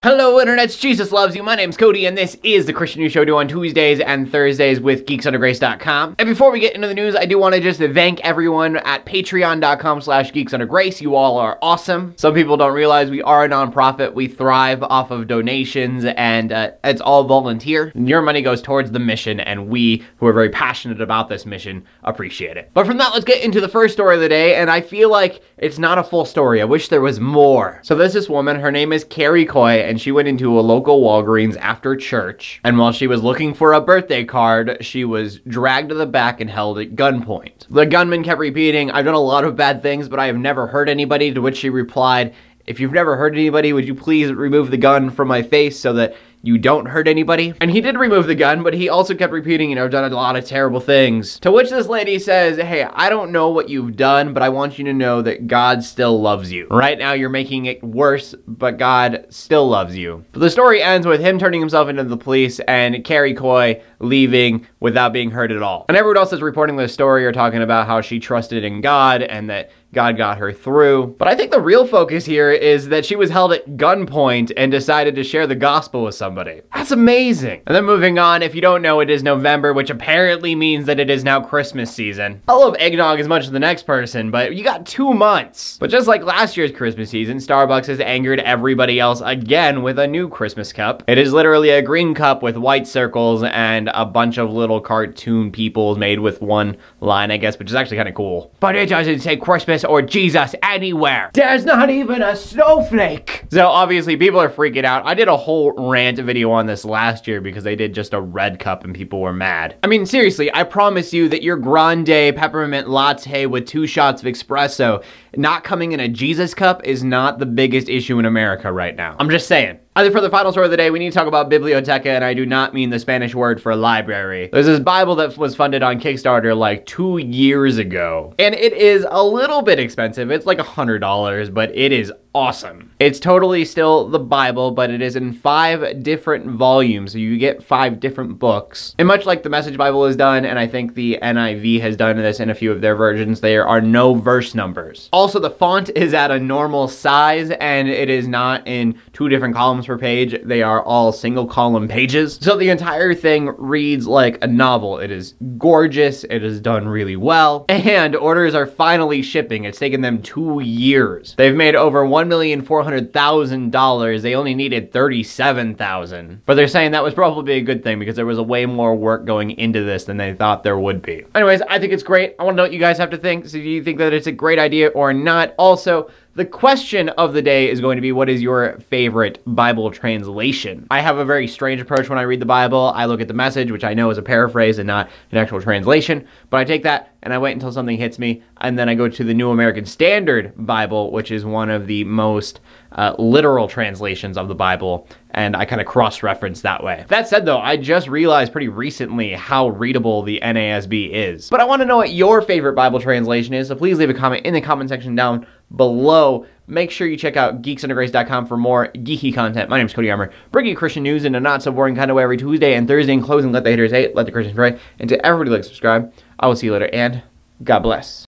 Hello internets, Jesus loves you. My name's Cody and this is the Christian News Show I do on Tuesdays and Thursdays with geeksundergrace.com. And before we get into the news, I do want to just thank everyone at patreon.com/geeksundergrace. You all are awesome. Some people don't realize we are a nonprofit. We thrive off of donations and it's all volunteer. Your money goes towards the mission and we, who are very passionate about this mission, appreciate it. But from that, let's get into the first story of the day, and I feel like it's not a full story. I wish there was more. So there's this woman, her name is Carrie Coy, and she went into a local Walgreens after church, and while she was looking for a birthday card, she was dragged to the back and held at gunpoint. The gunman kept repeating, "I've done a lot of bad things, but I have never hurt anybody," to which she replied, "If you've never hurt anybody, would you please remove the gun from my face so that you don't hurt anybody?" And he did remove the gun, but he also kept repeating, I've done a lot of terrible things. To which this lady says, hey, I don't know what you've done, but I want you to know that God still loves you. Right now you're making it worse, but God still loves you. But the story ends with him turning himself into the police and Carrie Coy leaving without being hurt at all. And everyone else that's reporting this story are talking about how she trusted in God and that God got her through. But I think the real focus here is that she was held at gunpoint and decided to share the gospel with somebody. That's amazing. And then moving on, if you don't know, it is November, which apparently means that it is now Christmas season. I love eggnog as much as the next person, but you got 2 months. But just like last year's Christmas season, Starbucks has angered everybody else again with a new Christmas cup. It is literally a green cup with white circles and a bunch of little cartoon people made with one line, I guess, which is actually kind of cool. But it doesn't say Christmas or Jesus anywhere. There's not even a snowflake. So obviously people are freaking out. I did a whole rant video on this last year because they did just a red cup and people were mad. I mean, seriously, I promise you that your grande peppermint latte with 2 shots of espresso not coming in a Jesus cup is not the biggest issue in America right now. I'm just saying. Either for the final story of the day, we need to talk about Biblioteca, and I do not mean the Spanish word for library. There's this Bible that was funded on Kickstarter like 2 years ago, and it is a little bit expensive. It's like $100, but it is awesome. It's totally still the Bible, but it is in 5 different volumes, so you get 5 different books. And much like the Message Bible has done, and I think the NIV has done this in a few of their versions, there are no verse numbers. Also, the font is at a normal size, and it is not in 2 different columns per page. They are all single column pages. So the entire thing reads like a novel. It is gorgeous. It is done really well. And orders are finally shipping. It's taken them 2 years. They've made over $1,400,000. They only needed $37,000. But they're saying that was probably a good thing because there was a way more work going into this than they thought there would be. Anyways, I think it's great. I want to know what you guys have to think. So do you think that it's a great idea or not? Also, the question of the day is going to be, what is your favorite Bible translation? I have a very strange approach when I read the Bible. I look at the Message, which I know is a paraphrase and not an actual translation, but I take that and I wait until something hits me, and then I go to the New American Standard Bible, which is one of the most literal translations of the Bible, and I kind of cross-reference that way. That said though, I just realized pretty recently how readable the NASB is. But I want to know what your favorite Bible translation is, so please leave a comment in the comment section down below. Make sure you check out geeksundergrace.com for more geeky content. My name is Cody Armour, bringing you Christian news in a not-so-boring kind of way every Tuesday and Thursday. In closing, let the haters hate, let the Christians pray, and to everybody like, subscribe. I will see you later, and God bless.